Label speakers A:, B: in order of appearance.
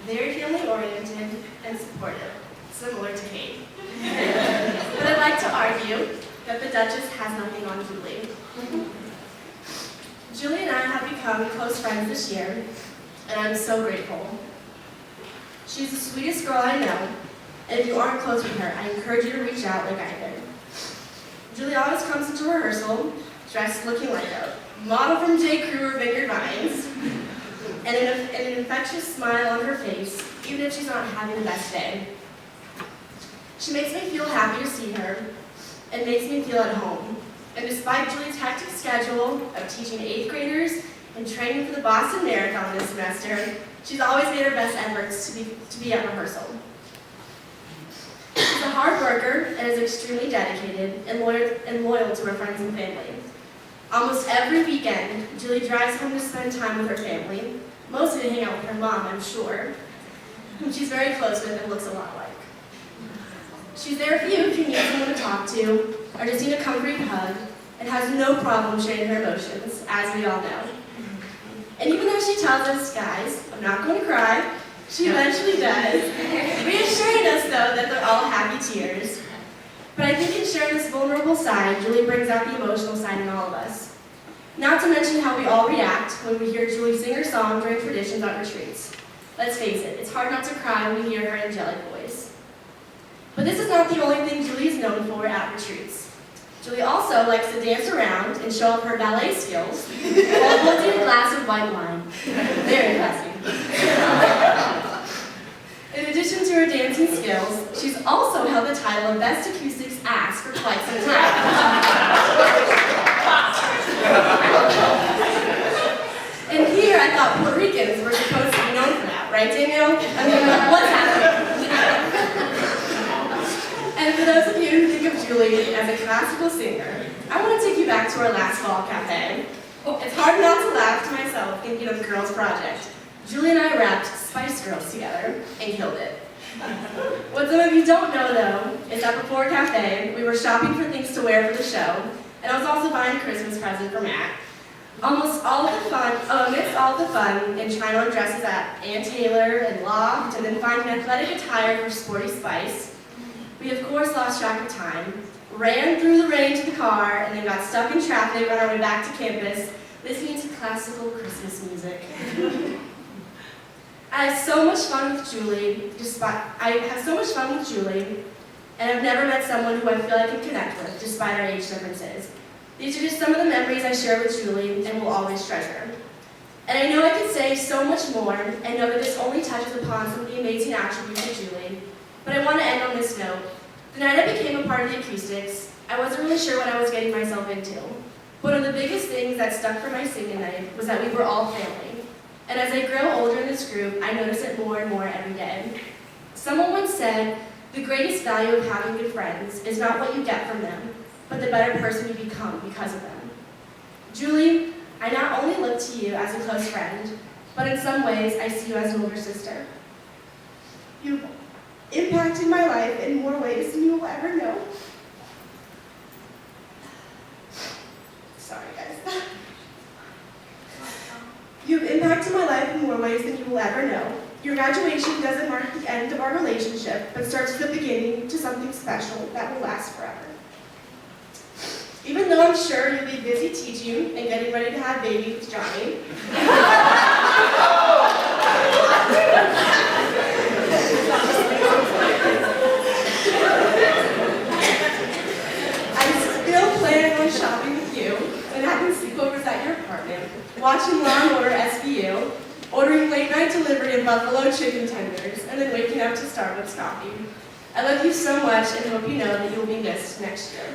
A: very family-oriented and supportive, similar to Kate. But I'd like to argue that the Duchess has nothing on Julie. Julie and I have become close friends this year, and I'm so grateful. She's the sweetest girl I know, and if you aren't close with her, I encourage you to reach out like I did. Julie always comes into rehearsal dressed looking like a model from J. Crew or Vineyard Vines, and an infectious smile on her face, even if she's not having the best day. She makes me feel happy to see her, and makes me feel at home. And despite Julie's hectic schedule of teaching 8th graders and training for the Boston Marathon this semester, she's always made her best efforts to be at rehearsal. She's a hard worker and is extremely dedicated and loyal to her friends and family. Almost every weekend, Julie drives home to spend time with her family, mostly to hang out with her mom, I'm sure, whom she's very close with and looks a lot like. She's there for you if you need someone to talk to, or just need a comforting hug, and has no problem sharing her emotions, as we all know. And even though she tells us, guys, I'm not going to cry, she eventually does, reassuring us, though, that they're all happy tears. But I think in sharing this vulnerable side, Julie brings out the emotional side in all of us. Not to mention how we all react when we hear Julie sing her song during traditions at retreats. Let's face it, it's hard not to cry when we hear her angelic voice. But this is not the only thing Julie is known for at retreats. Julie also likes to dance around and show off her ballet skills while holding a glass of white wine. Very classy. In addition to her dancing skills, she's also held the title of Best Acoustics Ass for quite some time. And here I thought Puerto Ricans were supposed to be known for that, right, Daniel? I mean, what's happening? And for those of you who think of Julie as a classical singer, I want to take you back to our last fall cafe. It's hard not to laugh to myself thinking of the Girls Project. Julie and I rapped Spice Girls together and killed it. What some of you don't know, though, is that before cafe, we were shopping for things to wear for the show, and I was also buying a Christmas present for Matt. Amidst all the fun in trying on dresses at Ann Taylor and Loft, and then finding athletic attire for Sporty Spice, we of course lost track of time, ran through the rain to the car, and then got stuck in traffic on our way back to campus, listening to classical Christmas music. I have so much fun with Julie, and I've never met someone who I feel I can connect with, despite our age differences. These are just some of the memories I share with Julie and will always treasure. And I know I could say so much more, and know that this only touches upon some of the amazing attributes of Julie, but I want to end on this note. The night I became a part of the acoustics, I wasn't really sure what I was getting myself into. One of the biggest things that stuck for my singing night was that we were all family. And as I grow older in this group, I notice it more and more every day. Someone once said, the greatest value of having good friends is not what you get from them, but the better person you become because of them. Julie, I not only look to you as a close friend, but in some ways, I see you as an older sister. You've impacted my life in more ways than you will ever know. Sorry, guys. You've impacted my life in more ways than you will ever know. Your graduation doesn't mark the end of our relationship, but starts the beginning to something special that will last forever. Even though I'm sure you'll be busy teaching and getting ready to have babies with Johnny, I'm still planning on shopping with you and having sleepovers at your apartment, watching Law & Order SVU, ordering late-night delivery of buffalo chicken tenders, and then waking up to Starbucks coffee. I love you so much and hope you know that you will be missed next year.